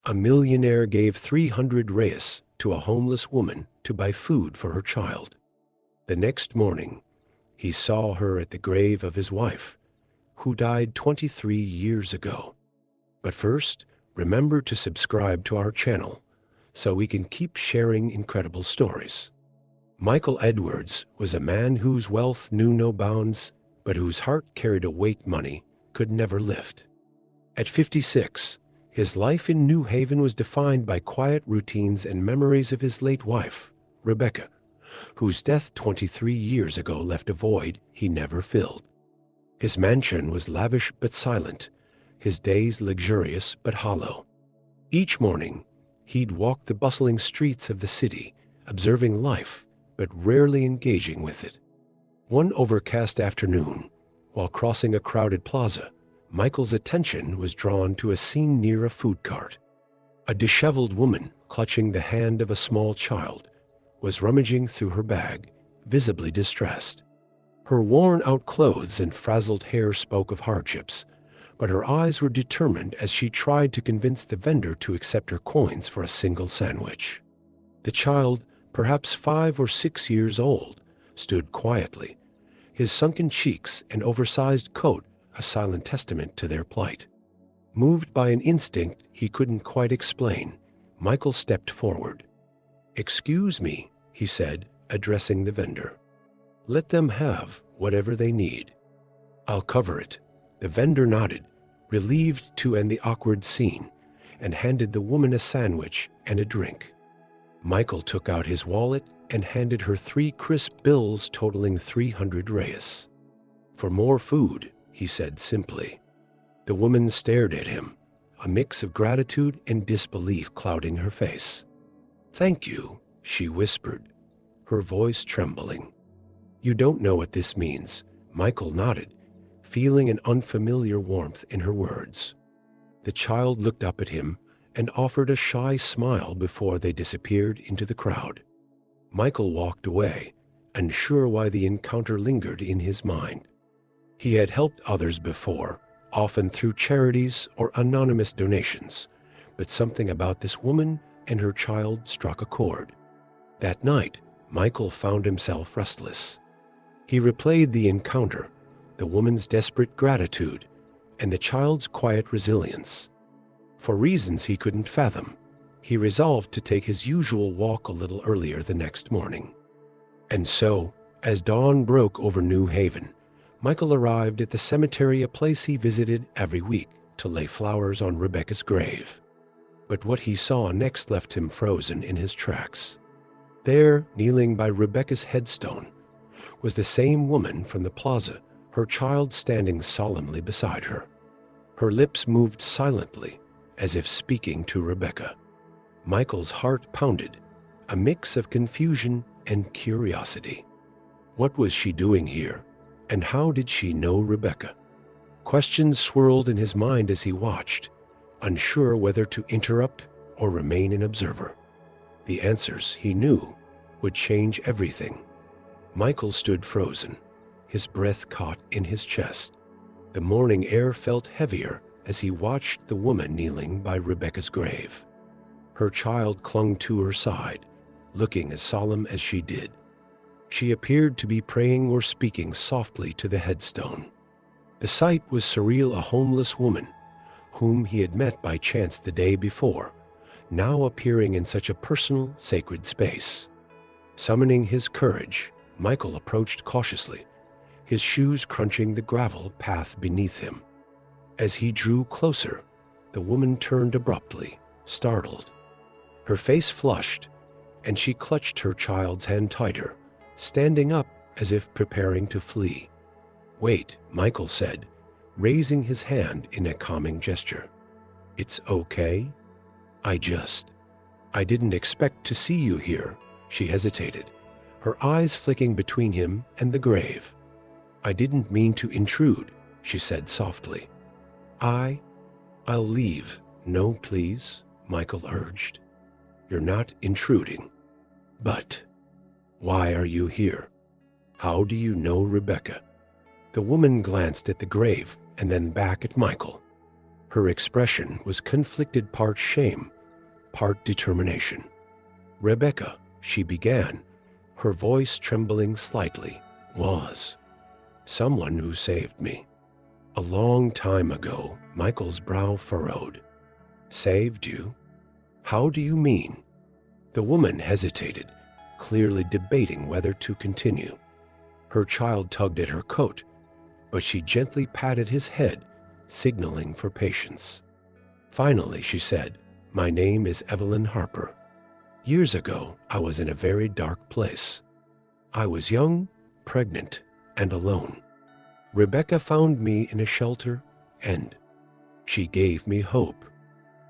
A millionaire gave 300 reais to a homeless woman to buy food for her child. The next morning, he saw her at the grave of his wife, who died 23 years ago. But first, remember to subscribe to our channel so we can keep sharing incredible stories. Michael Edwards was a man whose wealth knew no bounds, but whose heart carried a weight money could never lift. At 56, his life in New Haven was defined by quiet routines and memories of his late wife, Rebecca, whose death 23 years ago left a void he never filled. His mansion was lavish but silent, his days luxurious but hollow. Each morning, he'd walk the bustling streets of the city, observing life but rarely engaging with it. One overcast afternoon, while crossing a crowded plaza, Michael's attention was drawn to a scene near a food cart. A disheveled woman, clutching the hand of a small child, was rummaging through her bag, visibly distressed. Her worn-out clothes and frazzled hair spoke of hardships, but her eyes were determined as she tried to convince the vendor to accept her coins for a single sandwich. The child, perhaps 5 or 6 years old, stood quietly, his sunken cheeks and oversized coat a silent testament to their plight. Moved by an instinct he couldn't quite explain, Michael stepped forward. "Excuse me," he said, addressing the vendor. "Let them have whatever they need. I'll cover it." The vendor nodded, relieved to end the awkward scene, and handed the woman a sandwich and a drink. Michael took out his wallet and handed her 3 crisp bills totaling 300 reais. "For more food," he said simply. The woman stared at him, a mix of gratitude and disbelief clouding her face. "Thank you," she whispered, her voice trembling. "You don't know what this means," Michael nodded, feeling an unfamiliar warmth in her words. The child looked up at him and offered a shy smile before they disappeared into the crowd. Michael walked away, unsure why the encounter lingered in his mind. He had helped others before, often through charities or anonymous donations, but something about this woman and her child struck a chord. That night, Michael found himself restless. He replayed the encounter, the woman's desperate gratitude, and the child's quiet resilience. For reasons he couldn't fathom, he resolved to take his usual walk a little earlier the next morning. And so, as dawn broke over New Haven, Michael arrived at the cemetery, a place he visited every week to lay flowers on Rebecca's grave. But what he saw next left him frozen in his tracks. There, kneeling by Rebecca's headstone, was the same woman from the plaza, her child standing solemnly beside her. Her lips moved silently, as if speaking to Rebecca. Michael's heart pounded, a mix of confusion and curiosity. What was she doing here? And how did she know Rebecca? Questions swirled in his mind as he watched, unsure whether to interrupt or remain an observer. The answers, he knew, would change everything. Michael stood frozen, his breath caught in his chest. The morning air felt heavier as he watched the woman kneeling by Rebecca's grave. Her child clung to her side, looking as solemn as she did. She appeared to be praying or speaking softly to the headstone. The sight was surreal. A homeless woman, whom he had met by chance the day before, now appearing in such a personal, sacred space. Summoning his courage, Michael approached cautiously, his shoes crunching the gravel path beneath him. As he drew closer, the woman turned abruptly, startled. Her face flushed, and she clutched her child's hand tighter, standing up as if preparing to flee. "Wait," Michael said, raising his hand in a calming gesture. "It's okay. I didn't expect to see you here," she hesitated, her eyes flicking between him and the grave. "I didn't mean to intrude," she said softly. I'll leave." "No, please," Michael urged. "You're not intruding. But why are you here? How do you know Rebecca?" The woman glanced at the grave and then back at Michael. Her expression was conflicted, part shame, part determination. "Rebecca," she began, her voice trembling slightly, "was someone who saved me. A long time ago." Michael's brow furrowed. "Saved you? How do you mean?" The woman hesitated, clearly debating whether to continue. Her child tugged at her coat, but she gently patted his head, signaling for patience. Finally, she said, "My name is Evelyn Harper. Years ago, I was in a very dark place. I was young, pregnant, and alone. Rebecca found me in a shelter, and she gave me hope.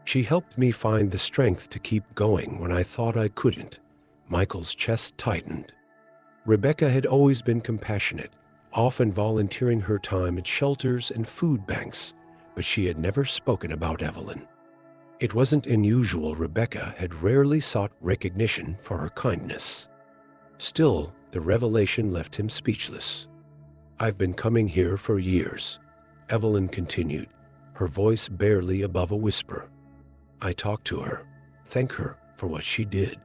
She helped me find the strength to keep going when I thought I couldn't." Michael's chest tightened. Rebecca had always been compassionate, often volunteering her time at shelters and food banks, but she had never spoken about Evelyn. It wasn't unusual. Rebecca had rarely sought recognition for her kindness. Still, the revelation left him speechless. "I've been coming here for years," Evelyn continued, her voice barely above a whisper. "I talk to her, thank her for what she did.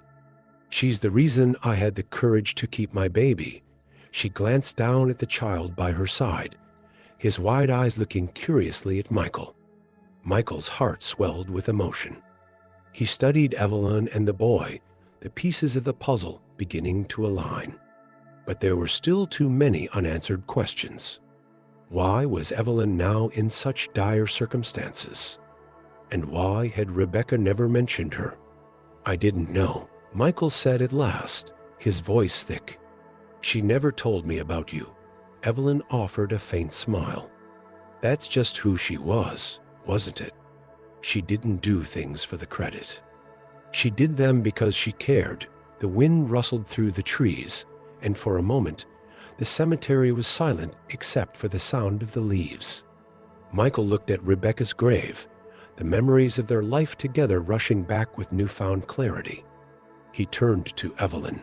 She's the reason I had the courage to keep my baby." She glanced down at the child by her side, his wide eyes looking curiously at Michael. Michael's heart swelled with emotion. He studied Evelyn and the boy, the pieces of the puzzle beginning to align. But there were still too many unanswered questions. Why was Evelyn now in such dire circumstances? And why had Rebecca never mentioned her? "I didn't know," Michael said at last, his voice thick. "She never told me about you." Evelyn offered a faint smile. "That's just who she was, wasn't it? She didn't do things for the credit. She did them because she cared." The wind rustled through the trees, and for a moment, the cemetery was silent except for the sound of the leaves. Michael looked at Rebecca's grave, the memories of their life together rushing back with newfound clarity. He turned to Evelyn.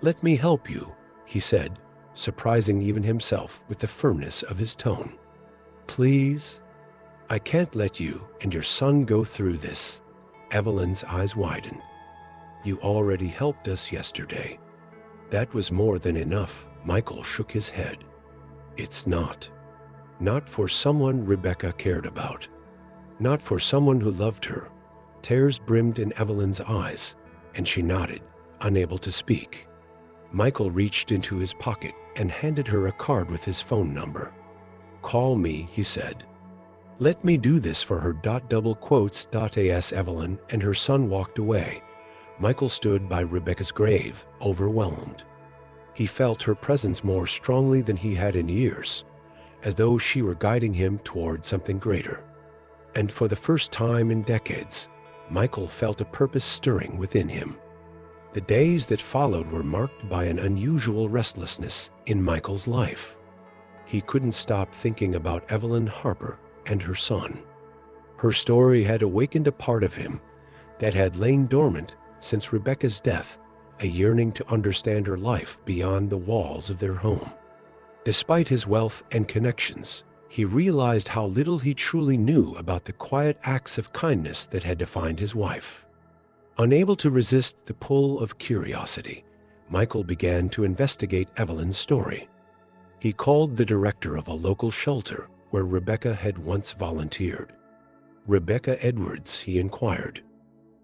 "Let me help you," he said, surprising even himself with the firmness of his tone. "Please? I can't let you and your son go through this." Evelyn's eyes widened. "You already helped us yesterday." "That was more than enough." Michael shook his head. "It's not. Not for someone Rebecca cared about. Not for someone who loved her." Tears brimmed in Evelyn's eyes, and she nodded, unable to speak. Michael reached into his pocket and handed her a card with his phone number. "Call me," he said. "Let me do this for her." As Evelyn and her son walked away, Michael stood by Rebecca's grave, overwhelmed. He felt her presence more strongly than he had in years, as though she were guiding him toward something greater. And for the first time in decades, Michael felt a purpose stirring within him. The days that followed were marked by an unusual restlessness in Michael's life. He couldn't stop thinking about Evelyn Harper and her son. Her story had awakened a part of him that had lain dormant since Rebecca's death, a yearning to understand her life beyond the walls of their home. Despite his wealth and connections, he realized how little he truly knew about the quiet acts of kindness that had defined his wife. Unable to resist the pull of curiosity, Michael began to investigate Evelyn's story. He called the director of a local shelter where Rebecca had once volunteered. "Rebecca Edwards," he inquired.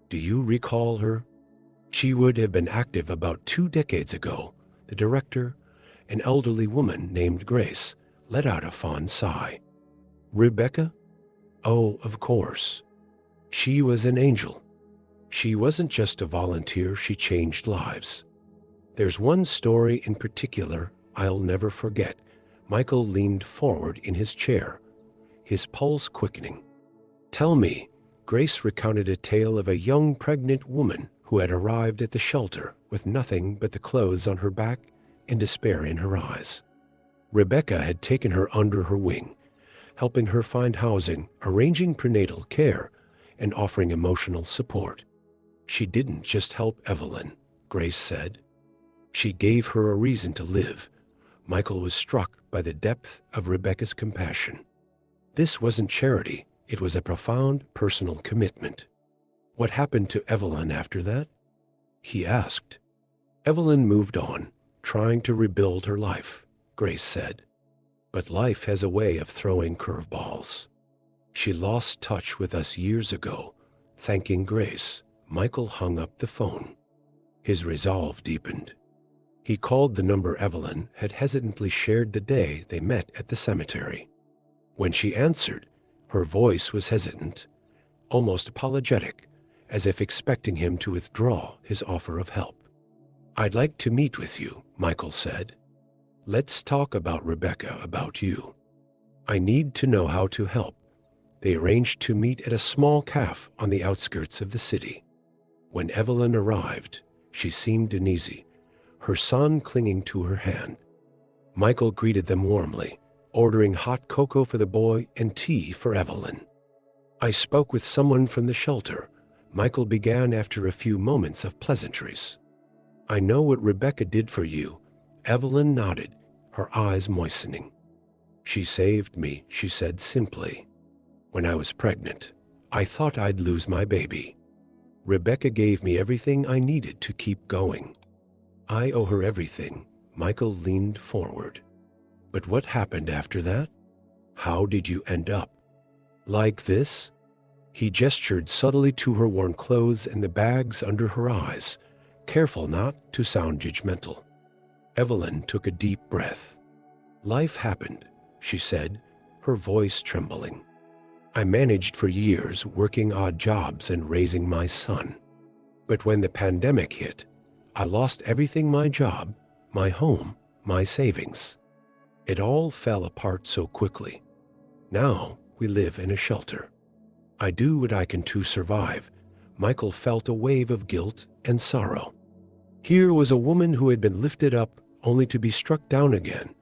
"Do you recall her?" "She would have been active about 2 decades ago." The director, an elderly woman named Grace, let out a fond sigh. "Rebecca? Oh, of course. She was an angel. She wasn't just a volunteer, she changed lives. There's one story in particular I'll never forget." Michael leaned forward in his chair, his pulse quickening. "Tell me." Grace recounted a tale of a young pregnant woman who had arrived at the shelter with nothing but the clothes on her back and despair in her eyes. Rebecca had taken her under her wing, helping her find housing, arranging prenatal care, and offering emotional support. "She didn't just help Evelyn," Grace said. "She gave her a reason to live." Michael was struck by the depth of Rebecca's compassion. This wasn't charity, it was a profound personal commitment. What happened to Evelyn after that? He asked. Evelyn moved on, trying to rebuild her life, Grace said. But life has a way of throwing curveballs. She lost touch with us years ago. Thanking Grace, Michael hung up the phone. His resolve deepened. He called the number Evelyn had hesitantly shared the day they met at the cemetery. When she answered, her voice was hesitant, almost apologetic, as if expecting him to withdraw his offer of help. "I'd like to meet with you," Michael said. "Let's talk about Rebecca, about you. I need to know how to help." They arranged to meet at a small cafe on the outskirts of the city. When Evelyn arrived, she seemed uneasy, her son clinging to her hand. Michael greeted them warmly, ordering hot cocoa for the boy and tea for Evelyn. "I spoke with someone from the shelter," Michael began after a few moments of pleasantries. "I know what Rebecca did for you." Evelyn nodded, her eyes moistening. "She saved me," she said simply. "When I was pregnant, I thought I'd lose my baby. Rebecca gave me everything I needed to keep going. I owe her everything." Michael leaned forward. "But what happened after that? How did you end up like this?" He gestured subtly to her worn clothes and the bags under her eyes, careful not to sound judgmental. Evelyn took a deep breath. "Life happened," she said, her voice trembling. "I managed for years, working odd jobs and raising my son. But when the pandemic hit, I lost everything: my job, my home, my savings. It all fell apart so quickly. Now we live in a shelter. I do what I can to survive." Michael felt a wave of guilt and sorrow. Here was a woman who had been lifted up only to be struck down again,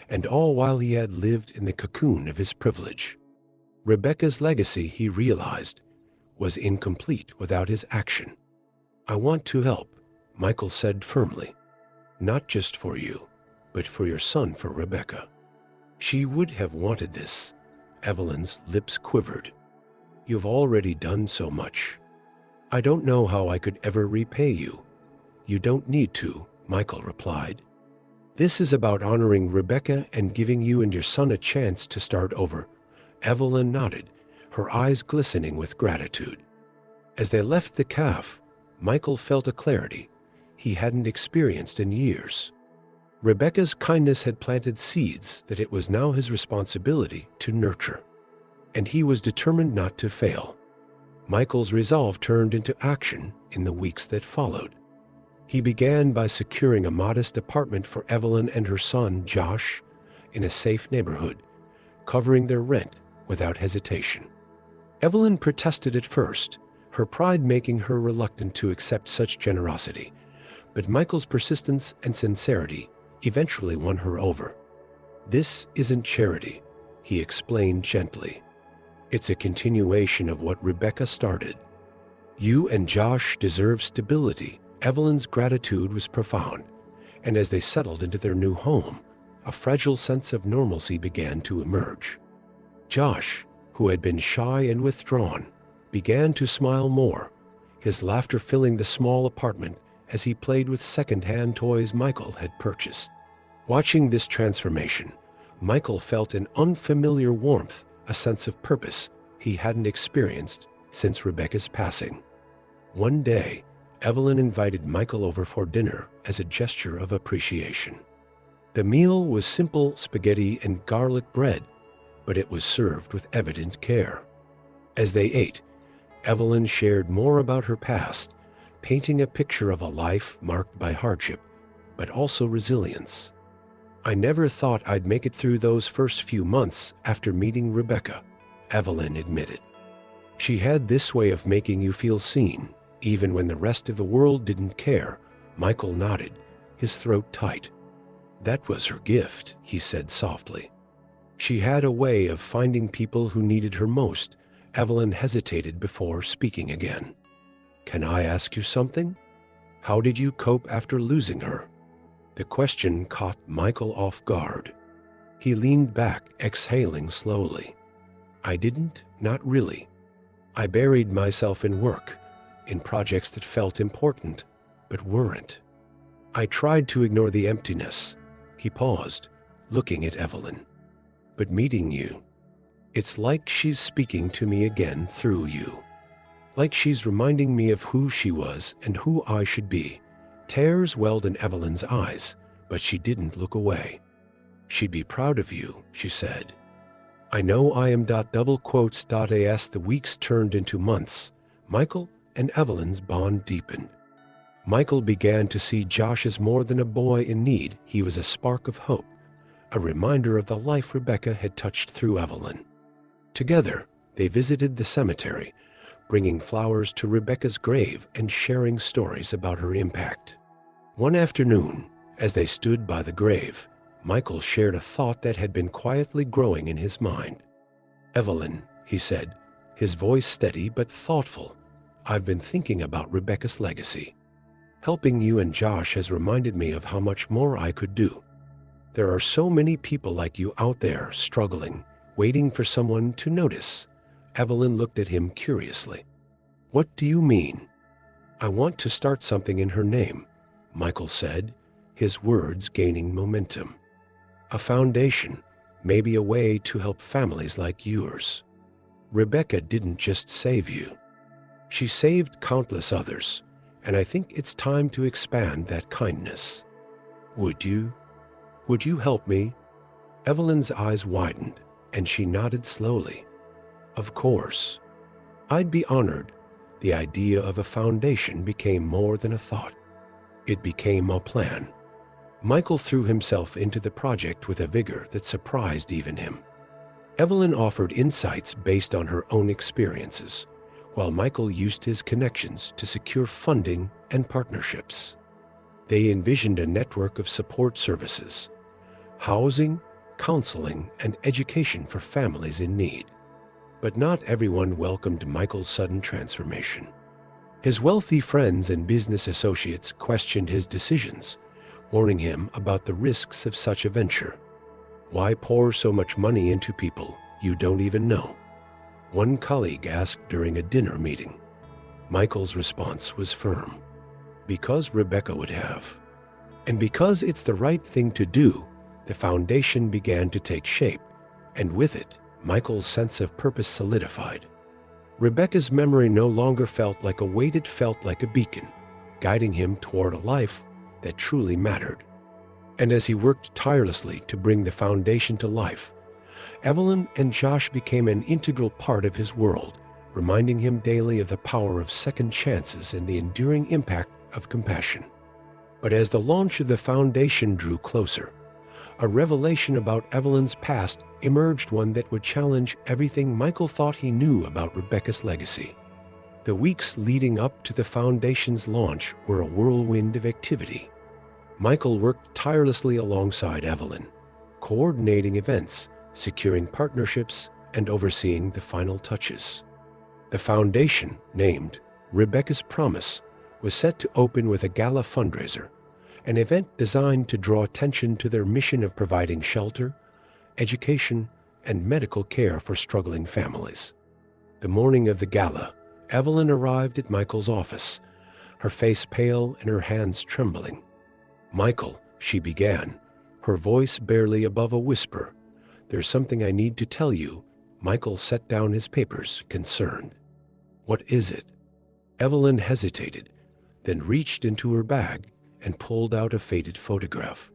and all while he had lived in the cocoon of his privilege. Rebecca's legacy, he realized, was incomplete without his action. "I want to help," Michael said firmly. "Not just for you, but for your son, for Rebecca." She would have wanted this. Evelyn's lips quivered. "You've already done so much. I don't know how I could ever repay you." "You don't need to," Michael replied. "This is about honoring Rebecca and giving you and your son a chance to start over." Evelyn nodded, her eyes glistening with gratitude. As they left the cafe, Michael felt a clarity he hadn't experienced in years. Rebecca's kindness had planted seeds that it was now his responsibility to nurture, and he was determined not to fail. Michael's resolve turned into action in the weeks that followed. He began by securing a modest apartment for Evelyn and her son, Josh, in a safe neighborhood, covering their rent without hesitation. Evelyn protested at first, her pride making her reluctant to accept such generosity, but Michael's persistence and sincerity eventually won her over. "This isn't charity," he explained gently. "It's a continuation of what Rebecca started. You and Josh deserve stability." Evelyn's gratitude was profound, and as they settled into their new home, a fragile sense of normalcy began to emerge. Josh, who had been shy and withdrawn, began to smile more, his laughter filling the small apartment as he played with second-hand toys Michael had purchased. Watching this transformation, Michael felt an unfamiliar warmth, a sense of purpose he hadn't experienced since Rebecca's passing. One day, Evelyn invited Michael over for dinner as a gesture of appreciation. The meal was simple spaghetti and garlic bread, but it was served with evident care. As they ate, Evelyn shared more about her past, painting a picture of a life marked by hardship, but also resilience. "I never thought I'd make it through those first few months after meeting Rebecca," Evelyn admitted. "She had this way of making you feel seen, even when the rest of the world didn't care." Michael nodded, his throat tight. "That was her gift," he said softly. "She had a way of finding people who needed her most." Evelyn hesitated before speaking again. "Can I ask you something? How did you cope after losing her?" The question caught Michael off guard. He leaned back, exhaling slowly. "I didn't, not really. I buried myself in work, in projects that felt important, but weren't. I tried to ignore the emptiness. He paused, looking at Evelyn. But meeting you, it's like she's speaking to me again through you. Like she's reminding me of who she was and who I should be. Tears welled in Evelyn's eyes, but she didn't look away. She'd be proud of you, she said. I know I am. Double quotes. As the weeks turned into months, Michael and Evelyn's bond deepened. Michael began to see Josh as more than a boy in need. He was a spark of hope, a reminder of the life Rebecca had touched through Evelyn. Together, they visited the cemetery, bringing flowers to Rebecca's grave and sharing stories about her impact. One afternoon, as they stood by the grave, Michael shared a thought that had been quietly growing in his mind. Evelyn, he said, his voice steady but thoughtful, I've been thinking about Rebecca's legacy. Helping you and Josh has reminded me of how much more I could do. There are so many people like you out there struggling, waiting for someone to notice. Evelyn looked at him curiously. What do you mean? I want to start something in her name, Michael said, his words gaining momentum. A foundation, maybe a way to help families like yours. Rebecca didn't just save you. She saved countless others, and I think it's time to expand that kindness. Would you? Would you help me? Evelyn's eyes widened, and she nodded slowly. Of course. I'd be honored. The idea of a foundation became more than a thought. It became a plan. Michael threw himself into the project with a vigor that surprised even him. Evelyn offered insights based on her own experiences, while Michael used his connections to secure funding and partnerships. They envisioned a network of support services, housing, counseling, and education for families in need. But not everyone welcomed Michael's sudden transformation. His wealthy friends and business associates questioned his decisions, warning him about the risks of such a venture. Why pour so much money into people you don't even know? One colleague asked during a dinner meeting. Michael's response was firm. Because Rebecca would have. And because it's the right thing to do, the foundation began to take shape, and with it, Michael's sense of purpose solidified. Rebecca's memory no longer felt like a weight, it felt like a beacon, guiding him toward a life that truly mattered. And as he worked tirelessly to bring the foundation to life, Evelyn and Josh became an integral part of his world, reminding him daily of the power of second chances and the enduring impact of compassion. But as the launch of the foundation drew closer, a revelation about Evelyn's past emerged, one that would challenge everything Michael thought he knew about Rebecca's legacy. The weeks leading up to the foundation's launch were a whirlwind of activity. Michael worked tirelessly alongside Evelyn, coordinating events, securing partnerships, and overseeing the final touches. The foundation, named Rebecca's Promise, was set to open with a gala fundraiser, an event designed to draw attention to their mission of providing shelter, education, and medical care for struggling families. The morning of the gala, Evelyn arrived at Michael's office, her face pale and her hands trembling. Michael, she began, her voice barely above a whisper. There's something I need to tell you. Michael set down his papers, concerned. What is it? Evelyn hesitated, then reached into her bag and pulled out a faded photograph.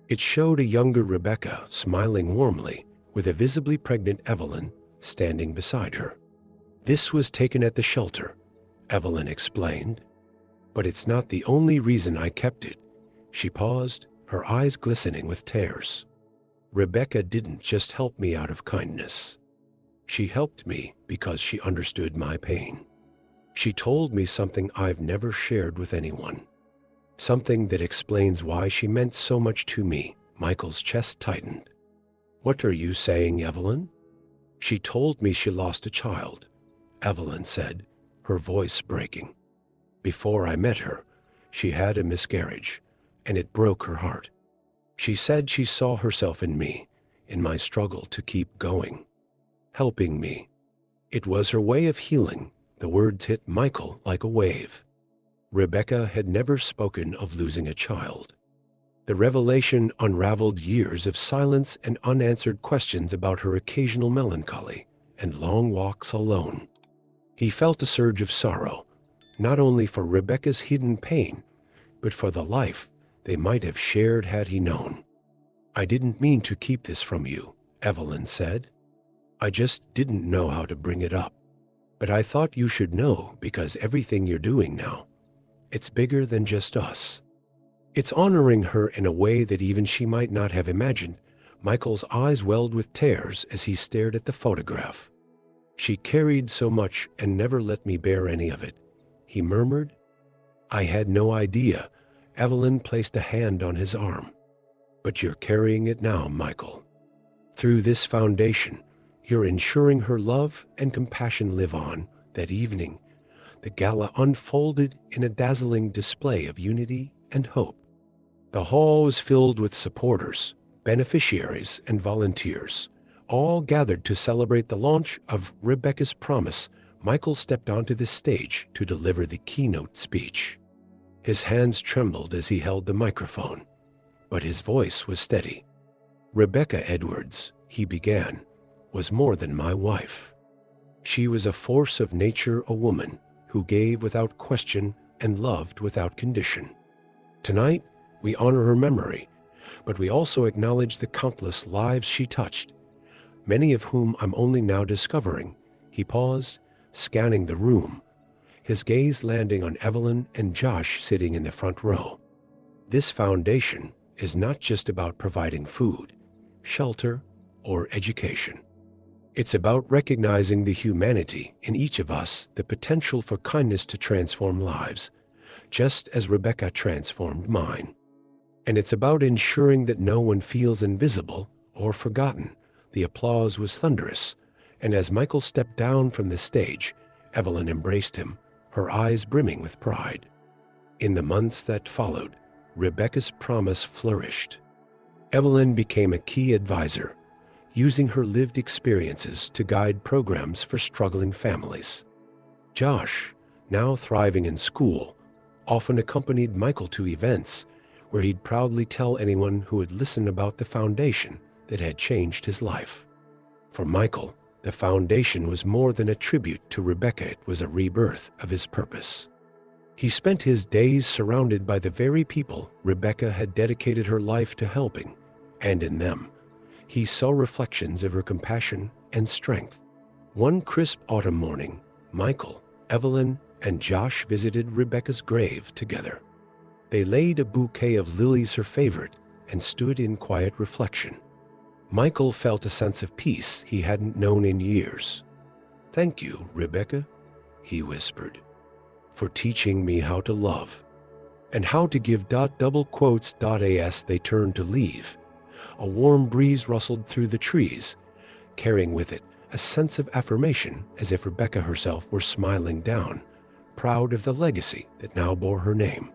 It showed a younger Rebecca smiling warmly, with a visibly pregnant Evelyn standing beside her. This was taken at the shelter, Evelyn explained. But it's not the only reason I kept it. She paused, her eyes glistening with tears. Rebecca didn't just help me out of kindness. She helped me because she understood my pain. She told me something I've never shared with anyone. Something that explains why she meant so much to me. Michael's chest tightened. What are you saying, Evelyn? She told me she lost a child, Evelyn said, her voice breaking. Before I met her, she had a miscarriage, and it broke her heart. She said she saw herself in me, in my struggle to keep going, helping me. It was her way of healing, The words hit Michael like a wave. Rebecca had never spoken of losing a child. The revelation unraveled years of silence and unanswered questions about her occasional melancholy and long walks alone. He felt a surge of sorrow, not only for Rebecca's hidden pain, but for the life they might have shared had he known. "I didn't mean to keep this from you," Evelyn said. "I just didn't know how to bring it up. But I thought you should know because everything you're doing now, it's bigger than just us." It's honoring her in a way that even she might not have imagined. Michael's eyes welled with tears as he stared at the photograph. "She carried so much and never let me bear any of it," he murmured. "I had no idea." Evelyn placed a hand on his arm. "But you're carrying it now, Michael. Through this foundation, you're ensuring her love and compassion live on." That evening, the gala unfolded in a dazzling display of unity and hope. The hall was filled with supporters, beneficiaries, and volunteers, all gathered to celebrate the launch of Rebecca's Promise. Michael stepped onto the stage to deliver the keynote speech. His hands trembled as he held the microphone, but his voice was steady. "Rebecca Edwards," he began, "was more than my wife. She was a force of nature, a woman who gave without question and loved without condition. Tonight, we honor her memory, but we also acknowledge the countless lives she touched, many of whom I'm only now discovering." He paused, scanning the room, his gaze landing on Evelyn and Josh sitting in the front row. "This foundation is not just about providing food, shelter, or education. It's about recognizing the humanity in each of us, the potential for kindness to transform lives, just as Rebecca transformed mine. And it's about ensuring that no one feels invisible or forgotten." The applause was thunderous, and as Michael stepped down from the stage, Evelyn embraced him, her eyes brimming with pride. In the months that followed, Rebecca's Promise flourished. Evelyn became a key advisor, using her lived experiences to guide programs for struggling families. Josh, now thriving in school, often accompanied Michael to events where he'd proudly tell anyone who would listen about the foundation that had changed his life. For Michael, the foundation was more than a tribute to Rebecca. It was a rebirth of his purpose. He spent his days surrounded by the very people Rebecca had dedicated her life to helping, and in them, he saw reflections of her compassion and strength. One crisp autumn morning, Michael, Evelyn, and Josh visited Rebecca's grave together. They laid a bouquet of lilies, her favorite, and stood in quiet reflection. Michael felt a sense of peace he hadn't known in years. "Thank you, Rebecca," he whispered, "for teaching me how to love and how to give. Double quotes. As they turned to leave, a warm breeze rustled through the trees, carrying with it a sense of affirmation, as if Rebecca herself were smiling down, proud of the legacy that now bore her name.